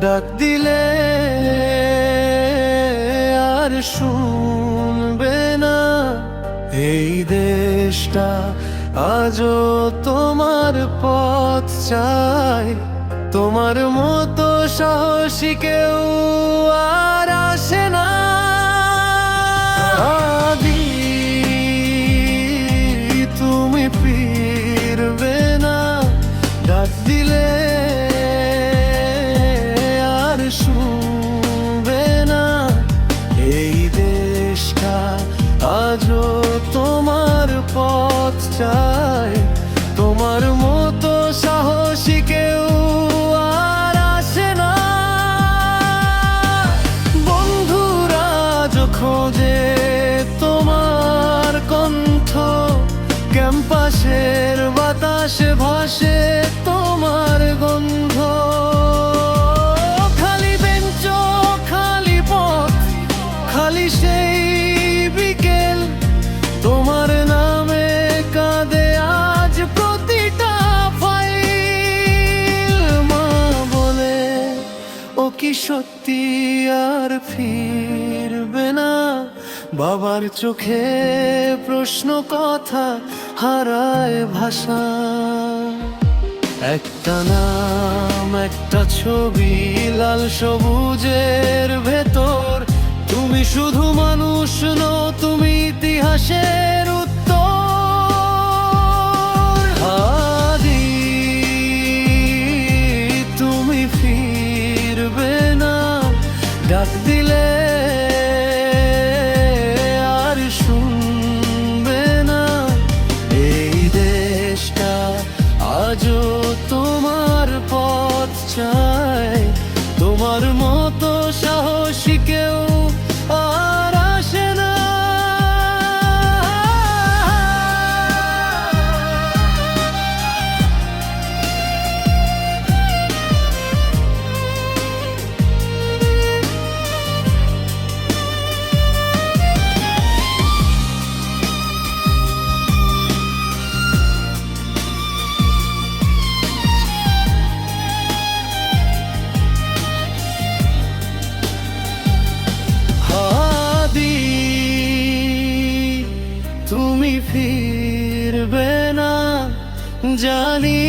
ডাক দিলে আর শুনবে না। এই দেশটা আজও তোমার পথ চায়, তোমার মতো সাহসী কেউ আর আসে না। আদি তুমি ফিরবে না, ডাক দিলে আর শুনবে না। এই দেশটা আজও তোমার পথ চায়, তোমার মতো সাহসী কেউ আর আসে না। বন্ধুরা খোঁজে তোমার কণ্ঠ, ক্যাম্পাসের বাতাসে ভাসে তোমার গন্ধ। খালি বেঞ্চ, খালি পথ, খালি সেই বিকেল, তোমার নামে কাঁদে আজ প্রতিটা ফাইল। মা বলে ও কি সত্যি আর ফিরবে না? বাবার চোখে প্রশ্ন, কথা হারায় ভাষা। একটা নাম, একটা ছবি, লাল সবুজের ভেতর। তুমি শুধু মানুষ নও, তুমি ইতিহাসের উত্তর। আদি তুমি ফিরবে না, ডাক দিলে আর শুনবে না। এই দেশটা আজও তোমার পথ চায়, তোমার মতো সাহসী কেউ আর আসে না। তুমি ফিরবে না, জানি